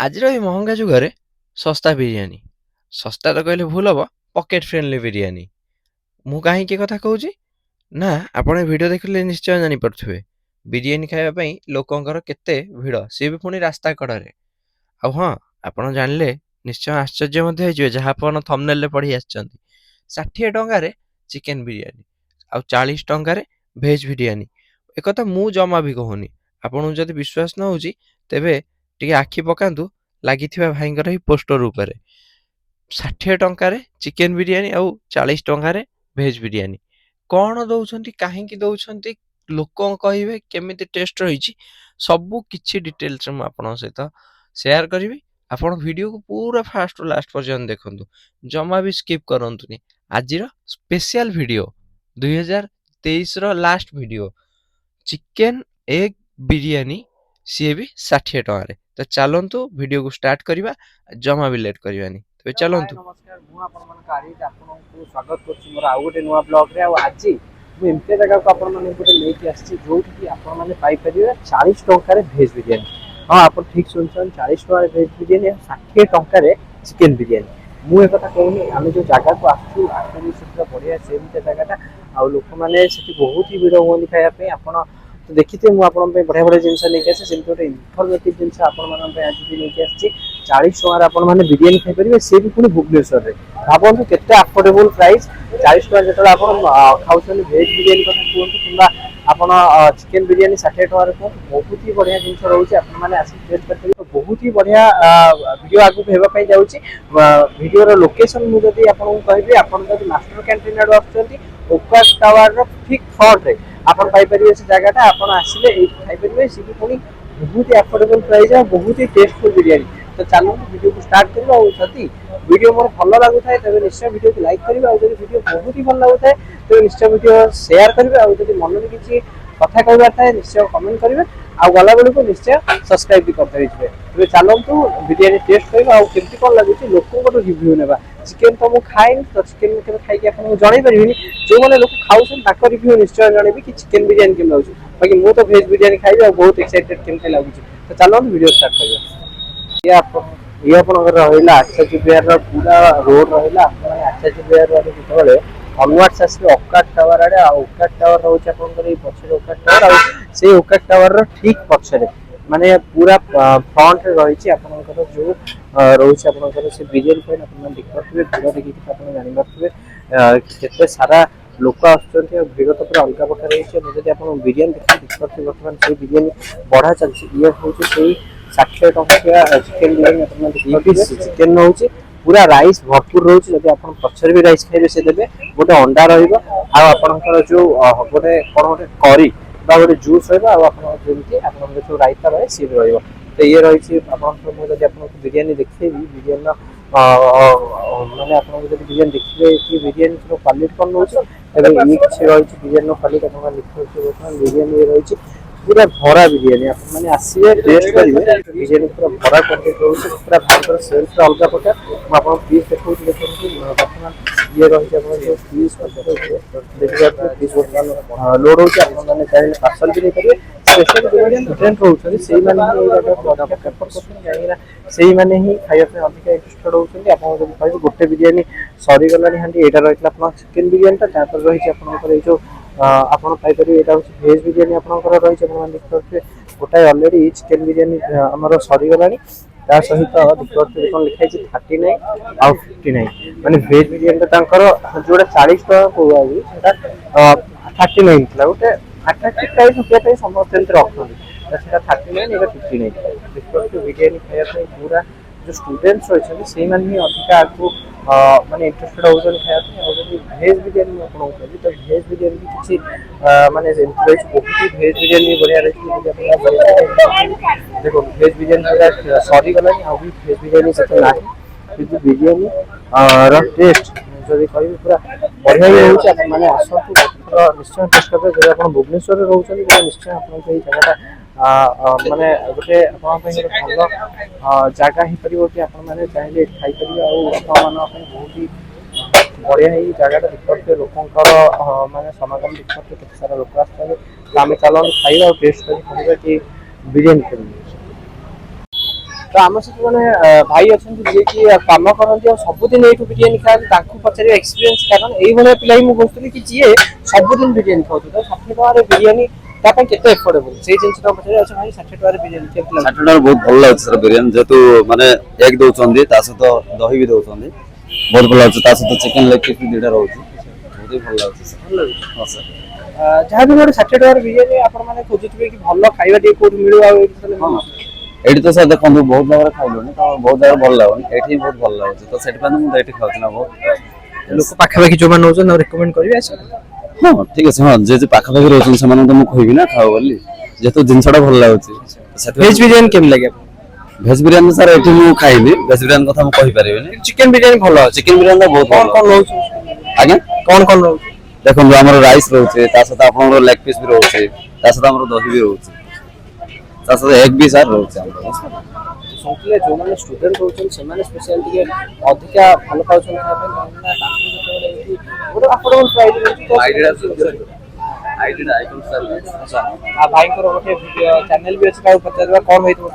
ଆଜିର ଏଇ ମହଙ୍ଗା ଯୁଗରେ ଶସ୍ତା ବିରିୟାନୀ। ଶସ୍ତାରେ କହିଲେ ଭୁଲ ହବ, ପକେଟ୍ ଫ୍ରେଣ୍ଡଲି ବିରିୟାନୀ। ମୁଁ କାହିଁକି ଏ କଥା କହୁଛି? ନା, ଆପଣ ଏ ଭିଡ଼ିଓ ଦେଖିଲେ ନିଶ୍ଚୟ ଜାଣିପାରୁଥିବେ। ବିରିୟାନୀ ଖାଇବା ପାଇଁ ଲୋକଙ୍କର କେତେ ଭିଡ଼, ସିଏ ବି ପୁଣି ରାସ୍ତା କଡ଼ରେ। ଆଉ ହଁ, ଆପଣ ଜାଣିଲେ ନିଶ୍ଚୟ ଆଶ୍ଚର୍ଯ୍ୟ ମଧ୍ୟ ହେଇଯିବେ, ଯାହା ଆପଣ ଥମ୍ବନେଲରେ ପଢ଼ି ଆସିଛନ୍ତି। 60 ଟଙ୍କାରେ ଚିକେନ୍ ବିରିୟାନୀ ଆଉ 40 ଟଙ୍କାରେ ଭେଜ୍ ବିରିୟାନୀ। ଏକଥା ମୁଁ ଜମା ବି କହୁନି। ଆପଣଙ୍କୁ ଯଦି ବିଶ୍ୱାସ ନ ହେଉଛି, ତେବେ ଟିକେ ଆଖି ପକାନ୍ତୁ ଲାଗିଥିବା ଭାଇଙ୍କର ଏହି ପୋଷ୍ଟର ଉପରେ। 60 ଟଙ୍କାରେ ଚିକେନ୍ ବିରିୟାନୀ ଆଉ 40 ଟଙ୍କାରେ ଭେଜ୍ ବିରିୟାନୀ। କ'ଣ ଦଉଛନ୍ତି, କାହିଁକି ଦଉଛନ୍ତି, ଲୋକ କହିବେ କେମିତି ଟେଷ୍ଟ ରହିଛି, ସବୁ କିଛି ଡିଟେଲ୍ସରେ ମୁଁ ଆପଣଙ୍କ ସହିତ ସେୟାର କରିବି। ଆପଣ ଭିଡ଼ିଓକୁ ପୁରା ଫାଷ୍ଟରୁ ଲାଷ୍ଟ ପର୍ଯ୍ୟନ୍ତ ଦେଖନ୍ତୁ, ଜମା ବି ସ୍କିପ୍ କରନ୍ତୁନି। ଆଜିର ସ୍ପେଶିଆଲ ଭିଡ଼ିଓ, 2023ର last video, chicken egg biryani, ସିଏ ବି 60 ଟଙ୍କାରେ। ତ ଚାଲନ୍ତୁ ଭିଡ଼ିଓକୁ ଷ୍ଟାର୍ଟ କରିବା, ଜମା ବି ଲେଟ୍ କରିବାନି। ତେବେ ଚାଲନ୍ତୁ। ନମସ୍କାର, ମୁଁ ଆପଣମାନଙ୍କ ଆରିଫ ଆପଣଙ୍କୁ ସ୍ୱାଗତ କରୁଛି ମୋର ଆଉ ଗୋଟେ ନୂଆ ବ୍ଲଗ୍ରେ। ଆଉ ଆଜି ମୁଁ ଏମିତି ଜାଗାକୁ ଆପଣମାନଙ୍କୁ ଗୋଟେ ନେଇକି ଆସିଛି ଯେଉଁଠିକି ଆପଣମାନେ ପାଇପାରିବେ 40 ଟଙ୍କାରେ ଭେଜ୍ ବିରିୟାନୀ। ହଁ, ଆପଣ ଠିକ୍ ଶୁଣିଛନ୍ତି, 40 ଟଙ୍କାରେ ଭେଜ୍ ବିରିୟାନୀ ଆଉ 60 ଟଙ୍କାରେ ଚିକେନ୍ ବିରିୟାନୀ। ମୁଁ ଏକଥା କହୁନି, ଆମେ ଯେଉଁ ଜାଗାକୁ ଆସୁଛୁ ଆକ୍ଚୁଆଲି ସେଟା ବଢ଼ିଆ ସେମିତିଆ ଜାଗାଟା। ଆଉ ଲୋକମାନେ ସେଠି ବହୁତ ହି ଭିଡ଼ ହୁଅନ୍ତି ଖାଇବା ପାଇଁ। ଆପଣ ଦେଖିଥିବେ ମୁଁ ଆପଣଙ୍କ ପାଇଁ ବଢ଼ିଆ ବଢ଼ିଆ ଜିନିଷ ନେଇକି ଆସିଛି, ସେମିତି ଗୋଟେ ଇନଫର୍ମେଟିଭ୍ ଜିନିଷ ଆପଣମାନଙ୍କ ପାଇଁ ଆଜି ବି ନେଇକି ଆସିଛି। 40 ଟଙ୍କାରେ ଆପଣମାନେ ବିରିୟାନୀ ଖାଇପାରିବେ, ସେ ବି ପୁଣି ଭୁବନେଶ୍ୱରରେ। ଭାବନ୍ତୁ କେତେ ଆଫୋର୍ଡେବଲ୍ ପ୍ରାଇସ୍। 40 ଟଙ୍କା ଯେତେବେଳେ ଆପଣ ଖାଉଛନ୍ତି ଭେଜ୍ ବିରିୟାନୀ କଥା କୁହନ୍ତୁ କିମ୍ବା ଆପଣ ଚିକେନ୍ ବିରିୟାନୀ 60 ଟଙ୍କାରେ କୁହନ୍ତୁ, ବହୁତ ହି ବଢ଼ିଆ ଜିନିଷ ରହୁଛି। ଆପଣମାନେ ଆସିକି ଟେଷ୍ଟ କରିପାରିବେ। ବହୁତ ହି ବଢ଼ିଆ ଭିଡ଼ିଓ ଆଗକୁ ହେବା ପାଇଁ ଯାଉଛି। ଭିଡ଼ିଓର ଲୋକେସନ୍ ମୁଁ ଯଦି ଆପଣଙ୍କୁ କହିବି, ଆପଣ ଯଦି ମାଷ୍ଟର କ୍ୟାଣ୍ଟିନ୍ ଆଡ଼ୁ ଆସୁଛନ୍ତି, ଓକାଶ ଟାୱାରର ଠିକ୍ ଫ୍ରଣ୍ଟରେ ଆପଣ ପାଇପାରିବେ ସେ ଜାଗାଟା। ଆପଣ ଆସିଲେ ଏଇଠି ଖାଇପାରିବେ, ସେ ବି ପୁଣି ବହୁତ ହି ଆଫୋର୍ଡେବଲ୍ ପ୍ରାଇସ୍ ଆଉ ବହୁତ ହି ଟେଷ୍ଟଫୁଲ୍ ବିରିୟାନୀ। ତ ଚାଲନ୍ତୁ ଭିଡ଼ିଓକୁ ଷ୍ଟାର୍ଟ କରିବା। ଆଉ ଯଦି ଭିଡ଼ିଓ ମୋର ଭଲ ଲାଗୁଥାଏ ତେବେ ନିଶ୍ଚୟ ଭିଡ଼ିଓକୁ ଲାଇକ୍ କରିବେ, ଆଉ ଯଦି ଭିଡ଼ିଓ ବହୁତ ହି ଭଲ ଲାଗୁଥାଏ ତେବେ ନିଶ୍ଚୟ ଭିଡ଼ିଓ ସେୟାର କରିବେ, ଆଉ ଯଦି ମନରେ କିଛି କଥା କହିବାର ଥାଏ ନିଶ୍ଚୟ କମେଣ୍ଟ କରିବେ, ଆଉ ଗଲାବେଳକୁ ନିଶ୍ଚୟ ସବସ୍କ୍ରାଇବ୍ ବି କରିଦେଇଥିବେ। ତେବେ ଚାଲନ୍ତୁ ବିରିୟାନୀ ଟେଷ୍ଟ କରିବା ଆଉ କେମିତି କ'ଣ ଲାଗୁଛି ଲୋକଙ୍କର ରିଭ୍ୟୁ ନେବା। ଚିକେନ୍ ତ ମୁଁ ଖାଏନି, ତ ଚିକେନ୍ କେବେ ଖାଇକି ଆପଣଙ୍କୁ ଜଣାଇ ପାରିବିନି। ଯେଉଁମାନେ ଲୋକ ଖାଉଛନ୍ତି ତାଙ୍କ ରିଭ୍ୟୁ ନିଶ୍ଚୟ ଜଣେଇବି କି ଚିକେନ୍ ବିରିୟାନୀ କେମିତି ଲାଗୁଛି। ବାକି ମୁଁ ତ ଭେଜ୍ ବିରିୟାନୀ ଖାଇବି ଆଉ ବହୁତ ଏକ୍ସାଇଟେଡ୍ କେମିତି ଲାଗୁଛି। ତ ଚାଲନ୍ତୁ ଭିଡ଼ିଓ ଷ୍ଟାର୍ଟ କରିବା। ଇଏ ଆପଣଙ୍କର ରହିଲା ଆଚାର୍ଯ୍ୟ ବିହାରର ପୁରା ରୋଡ୍ ରହିଲା। ଆପଣମାନେ ଆଚାର୍ଯ୍ୟ ବିହାରରୁ ଆଡେ ଯେତେବେଳେ ଅନୱାର୍ଡସ୍ ଆସିବେ ଓକାଶ ଟାୱାର ଆଡ଼େ, ଆଉ ଓକାଶ ଟାୱାର ରହୁଛି ଆପଣଙ୍କର ଏଇ ପଛରେ ଓକାଶ ଟାୱାର, ଆଉ ସେଇ ଓକାଶ ଟାୱାରର ଠିକ୍ ପଛରେ ମାନେ ପୁରା ଫ୍ରଣ୍ଟରେ ରହିଛି ଆପଣଙ୍କର ଯେଉଁ ରହୁଛି ଆପଣଙ୍କର ସେ ବିରିୟାନୀ ପାଇଁ। ଆପଣମାନେ ଦେଖିପାରୁଥିବେ, ଭିଡ଼ ଦେଖିକି ଆପଣ ଜାଣିପାରୁଥିବେ କେତେ ସାରା ଲୋକ ଆସୁଛନ୍ତି। ଆଉ ଭିଡ଼ ତ ପୁରା ଅଲଗା ପ୍ରକାର ହେଇଛି। ଆଉ ଯଦି ଆପଣ ବିରିୟାନୀ ଦେଖିପାରୁଥିବେ, ବର୍ତ୍ତମାନ ସେଇ ବିରିୟାନୀ ବଢ଼ା ଚାଲିଛି। ଇଏ ହେଉଛି ସେଇ 60 ଟଙ୍କିଆ ଚିକେନ୍ ବିରିୟାନୀ। ଆପଣମାନେ ଦେଖିପାରୁଥିବେ ଚିକେନ୍ ରହୁଛି, ପୁରା ରାଇସ୍ ଭରପୁର ରହୁଛି। ଯଦି ଆପଣ ପଛରେ ବି ରାଇସ୍ ଖାଇବେ ସେ ଦେବେ, ଗୋଟେ ଅଣ୍ଡା ରହିବ, ଆଉ ଆପଣଙ୍କର ଯେଉଁ ଗୋଟେ କ'ଣ ଗୋଟେ କରି ବା ଗୋଟେ ଜୁସ୍ ରହିବ, ଆଉ ଆପଣଙ୍କର ଯେମିତି ଆପଣଙ୍କର ଯେଉଁ ରାଇତା ରହେ ସିଏ ବି ରହିବ। ତ ଇଏ ରହିଛି ଆପଣଙ୍କର। ମୁଁ ଯଦି ଆପଣଙ୍କୁ ବିରିୟାନୀ ଦେଖେଇବି, ବିରିୟାନୀର ମାନେ ଆପଣଙ୍କୁ ଯଦି ବିରିୟାନୀ ଦେଖିବେ କି ବିରିୟାନୀର କ୍ୱାଲିଟି କ'ଣ ରହୁଛି, ତେବେ ଇଏ କିଛି ରହିଛି ବିରିୟାନୀର କ୍ୱାଲିଟି। ଆପଣମାନେ ଦେଖିପାରୁଥିବେ ବର୍ତ୍ତମାନ ବିରିୟାନୀ ରହିଛି ପୁରା ଭରା ବିରିୟାନୀ। ଆପଣମାନେ ଆସିବେ ଟେଷ୍ଟ କରିବେ, ବିରିୟାନୀ ପୁରା ଭରା କ୍ୱାଣ୍ଟିଟି ରହୁଛି। ପୁରା ଭାଇଙ୍କର ସେଲ୍ସଟା ଅଲଗା ପ୍ରକାର। ମୁଁ ଆପଣଙ୍କୁ ପିସ୍ ଦେଖାଉଛି, ଦେଖନ୍ତୁ ବର୍ତ୍ତମାନ ଇଏ ରହିଛି ଆପଣଙ୍କ ଯେଉଁ ପିସ୍ ଦେଖିପାରୁଥିବେ, ପିସ୍ ବର୍ତ୍ତମାନ ଲୋଡ୍ ହେଉଛି। ଆପଣମାନେ ଚାହିଁଲେ ପାର୍ସଲ୍ ବି ନେଇପାରିବେ। ସ୍ପେଶାଲି ଯେଉଁମାନେ ଷ୍ଟୁଡେଣ୍ଟ ରହୁଛନ୍ତି ସେଇମାନେ ହିଁ ଏଇ ଜାଗାକୁ ଅଧିକା ପ୍ରେଫର୍ କରୁଛନ୍ତି, କାହିଁକିନା ସେଇମାନେ ହିଁ ଖାଇବା ପାଇଁ ଅଧିକା ଇଣ୍ଟରେଷ୍ଟେଡ୍ ହେଉଛନ୍ତି। ଆପଣଙ୍କୁ ଯଦି କହିବେ ଗୋଟେ ବିରିୟାନୀ ସରିଗଲାଣି ହାଣ୍ଡି, ଏଇଟା ରହିଥିଲା ଆପଣଙ୍କ ଚିକେନ୍ ବିରିୟାନୀଟା, ତାପରେ ରହିଛି ଆପଣଙ୍କର ଏଇ ଯେଉଁ ଆପଣ ପାଇପାରିବେ ଏଇଟା ହେଉଛି ଭେଜ୍ ବିରିୟାନୀ ଆପଣଙ୍କର ରହିଛି। ଆପଣମାନେ ଦେଖିପାରୁଥିବେ ଗୋଟାଏ ଅଲରେଡ଼ି ଚିକେନ୍ ବିରିୟାନୀ ଆମର ସରିଗଲାଣି। ତା ସହିତ ଦେଖିପାରୁଥିବେ କ'ଣ ଲେଖା ହେଇଛି 39 ଆଉ 59, ମାନେ ଭେଜ୍ ବିରିୟାନୀଟା ତାଙ୍କର ଯେଉଁଟା 40 ଟଙ୍କା କହୁଛି ସେଇଟା 39 ଥିଲା। ଗୋଟେ ଆଟ୍ରାକ୍ଟିଭ୍ ପ୍ରାଇସ୍ ରଖିବା ପାଇଁ ସମସ୍ତେ ଏମିତି ରଖନ୍ତି, ସେଇଟା 39, ଏଇଟା 59। ଦେଖିପାରୁଥିବେ ବିରିୟାନୀ ଖାଇବା ପାଇଁ ପୁରା ଯେଉଁ ଷ୍ଟୁଡେଣ୍ଟସ୍ ରହିଛନ୍ତି ସେଇମାନେ ହିଁ ଅଧିକା ଆଗକୁ ମାନେ ଇଣ୍ଟରେଷ୍ଟେଡ୍ ହେଉଛନ୍ତି ଖାଇବା ପାଇଁ। ଆଉ ଯଦି ଭେଜ୍ ବିରିୟାନୀ ମୁଁ ଆପଣଙ୍କୁ କହିବି, ତ ଭେଜ୍ ବିରିୟାନୀ ବି କିଛି ମାନେ ଏମିତି ରହିଛି, ବହୁତ ଭେଜ୍ ବିରିୟାନୀ ବଢ଼ିଆ ରହିଛି। ଯଦି ଆପଣ ଦେଖନ୍ତୁ ଭେଜ୍ ବିରିୟାନୀ ପୁରା ସରିଗଲାଣି, ଆଉ ବି ଭେଜ୍ ବିରିୟାନୀ ସେତେ ନାହିଁ, କିନ୍ତୁ ବିରିୟାନୀ ର ଟେଷ୍ଟ ଯଦି କହିବି ପୁରା ବଢ଼ିଆ ବି ହେଉଛି। ଆପଣମାନେ ଆସନ୍ତୁ ନିଶ୍ଚୟ ଟେଷ୍ଟ କରିବେ। ଯଦି ଆପଣ ଭୁବନେଶ୍ୱରରେ ରହୁଛନ୍ତି ତାହେଲେ ନିଶ୍ଚୟ ଆପଣଙ୍କୁ ଏଇ ଜାଗାଟା ମାନେ ଗୋଟେ ଆପଣଙ୍କ ପାଇଁ ଗୋଟେ ଭଲ ଜାଗା ହେଇପାରିବ କି ଆପଣମାନେ ଚାହିଁଲେ ଏଠି ଖାଇପାରିବେ। ଆଉ ଆପଣମାନଙ୍କ ପାଇଁ ବହୁତ ହି ବଢ଼ିଆ ହେଇ ଜାଗାଟା ଦେଖିପାରୁଥିବେ। ଲୋକଙ୍କର ମାନେ ସମାଗମ ଦେଖିପାରୁଥିବେ, କେତେ ସାରା ଲୋକ ଆସିଛନ୍ତି। ତ ଆମେ ଚାଲନ୍ତୁ ଖାଇବା ଆଉ ଟେଷ୍ଟ କରି କହିବା କି ବିରିୟାନୀ କେମିତି। तो आम सहित मैंने भाई अच्छा जी कि कम करती और सबुदिन ये बिरियानी खाते पचार एक्सपीरियंस कारण ये पिला ही मुझे कहती कि जी सबुदिन बिरियानी खाऊ तो 60 टकर बिरियानी केते एफोर्डेबल से जिन पचार अच्छा भाई 60 टकर बिरियानी 60 टଙ୍କା बहुत भल लाଗୁଛି सर बिरियानी जेतु माने एक दउछंदी ता सहित दही भी दउछंदी बहुत भल लाଗୁଛି ता सहित चिकन लेग पीस भी दिटा रहउଛି बहुत ही भल लाଗୁଛି सर हां सर जहाँ भी गोटे 60 टकर बिरियानी आपण माने खोजुथिबे कि भल खाइबा टे कोड मिलु आ एठी तो सर देखंतु बहुत जगह खाइलोनी तो बहुत जगह भल लागोनी एठी बहुत भल लाଗୁଛି तो सेट पे मु एठी खाउछि ना बहुत लोक पाखापाखि जो मान नौछन रेकमेंड करिवे आसे हां ठीक আছে हां जे जे पाखा पाखि रहउछन समान तो मु कहबी ना खाओ बोली जेतु जिनसडा भल लाଗୁଛି वेज बिरियानी केम लागे भेज बिरियानी सर एठी मु खाइबी भेज बिरियानी कथा मु कहि परिबेनी चिकन बिरियानी भल चिकन बिरियानी बहुत कौन कौन रोज आज्ञा कौन रोज देखो हमर राइस रहउছে ता सहित आपन लेग पीस भी रहउছে ता सहित हमर दही भी रहउছে ता सहित एग भी सर रहउছে हमर सुनले जो माने स्टूडेंट होछन से माने स्पेशल टिके अधिका भल पाउछन खाबे ना ताकि जेतबे एठी गोटे affordable price idea icon sir अच्छा आ भाई को गोटे चैनल भी अछि का पचारबा कोन होइतो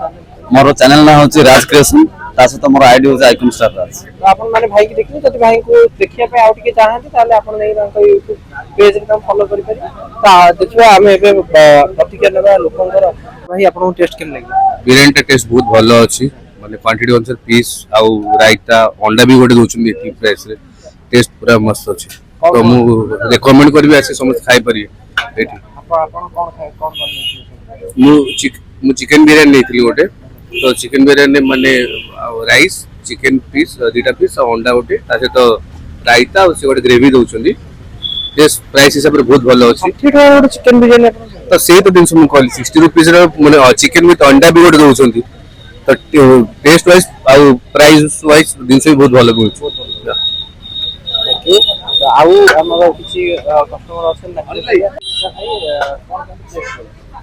मोर चैनल ना होची राज क्रिएशन ता सहित मोर आईडी होची आइकन स्टार राज तो अपन माने भाई की देखि जति भाई को देखिया पे आउ टिके चाहंती ताले अपन नै रंग YouTube पेज रे फॉलो करि पारि ता देखिबा हम एबे प्रतिक्रिया लेबा लोकंकर भाई आपन टेस्ट केम लागि बिरियानी टेस्ट बहुत भल अच्छी माने क्वांटिटी अनुसार पीस आउ रायता अंडा भी गोटे दउछन एटी प्राइस रे टेस्ट पूरा मस्त अछि तो मु रेकमेंड करबी आसे समस्त खाइ परिए एटी आपन कोन खाय कोन कोन मु चिकन बिरियानी लेथिली गोटे तो चिकन बिरियानी माने राइस चिकन पीस दीटा पीस अंडा गोटे तासे तो रायता और से गोटे ग्रेवी दउछन टेस्ट प्राइस हिसाब रे बहुत भल अछि ठीक है गोटे चिकन बिरियानी आपन तो से तो दिन मु कहली 60 रुपीस रे माने चिकन विथ अंडा भी गोटे दउछन तो टेस्ट वाइज आउ प्राइस वाइज दिन से बहुत भल मिलुछ थैंक यू तो आउ हमर किछि कस्टमर अछन ना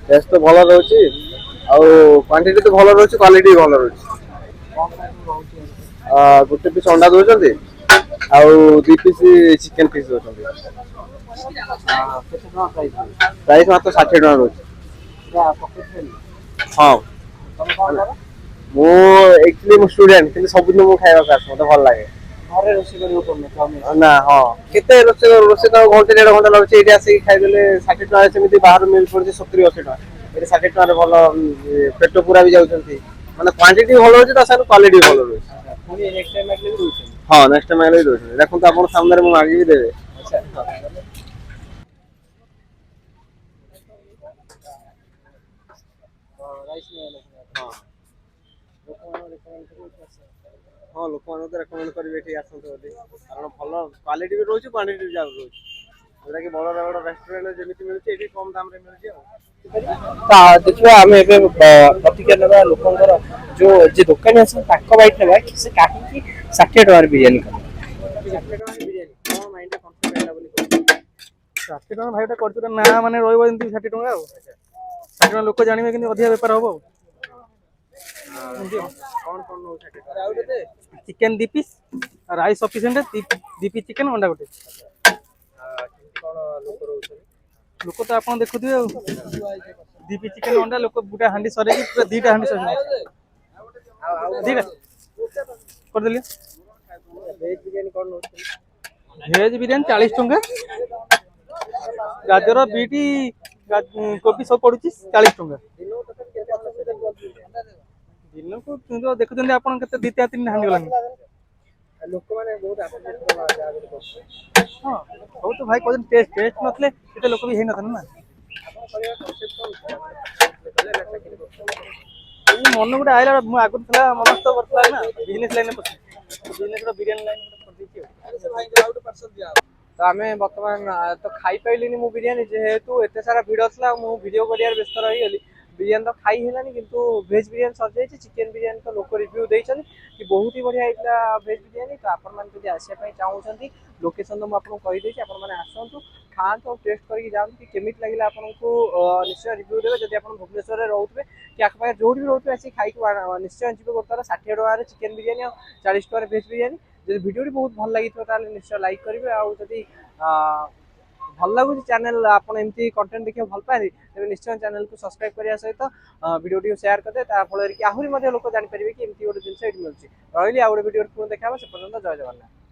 टेस्ट तो भल रहउची आउ क्वांटिटी तो भल रहउची क्वालिटी भल रहउची गोटे पीस अंडा दउचंदी आउ दी पीस चिकन पीस दउचंदी प्राइस मात्र 60 टका रहउची हां मु एक्चुअली मु स्टूडेंट किंतु सब दिन मु खाइबा कास मते भल लागे घरे रोसी करियो कोन ना हां केते रोसे तो घंटे डेढ़ घंटा लागछ एठी आसी खाइ देले 60 टका सेमिति बाहर मिल पड़छ 70 80 टका एठी 60 टका रे भल पेट पूरा भी जाउछंती माने क्वांटिटी भल होची ता सार क्वालिटी भल रहउची पुनी नेक्स्ट टाइम आइले रोसी हां नेक्स्ट टाइम आइले रोसी देखो तो आपन सामने रे मु मागी भी देबे अच्छा राइस में हां हाँ लोक मान रेकमेंड करेंगे ये आसतु बोली कारण भल क्वालिटी भी रोचे क्वांटिटी भी रोचे जोटा कि बड़ बड़ रेस्टोरेंट जमी मिलूँ ये कम दाम मिलूँ देखिए आम एवं प्रतिक्रिया लेवा लोकंर जो जे दुकानी आस बैठ लेवा से कहीं 60 टकर बिरियानी 60 टका भाईटा करछुरा ना माने रहइबो एंती 60 टका आ 60 टका लोक जानिबे कि अधिक व्यापार होबो कौन कौन नो 60 टका chicken 2 piece rice sufficient 2 piece chicken अंडा गोटे लोक तो आपन देखुथिबे 2 पीस चिकन अंडा लोक गुटा हांडी सरे कि पूरा दीटा हांडी सरे दीटा कर देलिए वेज बिरियानी कौन नो भेज बिरियानी 40 टका गाजर बीटी कोबी सब पड़ुची 40 टका दिन को देखुछन आपन केते 2-3 हांडी गलानी लोक माने बहुत हां बहुत भाई कोजन टेस्ट नथले एते लोक भी हे नथन ना मन गुटे आइला मु आगु थला मनस्त बरतला ना बिजनेस लाइन में बिजनेस रो बिरियानी लाइन में कर दीची तो आम बर्तमान तो खाई पाइलिनी मु बिरियानी जेहेतु एते सारा भिड़ था मु वीडियो करियार व्यस्त रही गली बिरियानी तो खाई हेलानी किंतु वेज बिरियानी सर जाइए चिकेन बिरियानी तो लोक रिव्यू देछन कि बहुत ही बढ़िया होता वेज बिरियानी तो आपण मैंने जब आसापी चाहूँगी लोकेशन तो मुझे कही देती आपण मैंने आसतु खातु और टेस्ट करके जातु कि केमित लगे आपको निश्चय रिव्यू देवे जब आप भुवनेश्वर में रोचे कि आखपाखे जो भी रोचे आसिक खाई निश्चय जी गोटे 60 टकर चिकेन बिरियानी और 40 टकर वेज बिरियानी जब वीडियो बहुत भल लगी निश्चय लाइक करेंगे आदि भल लगुच चैनल आपन एमती कंटेंट देखिए भल पाए तेज निश्चय चैनल को सब्सक्राइब करने सहित वीडियो शेयर करदे फल कि आहरी लोक जापर कि एमती गोटे जिन मिलूँ रही आ गोटे वीडियो पुणी देखा से पर्यटन जय जगन्नाथ।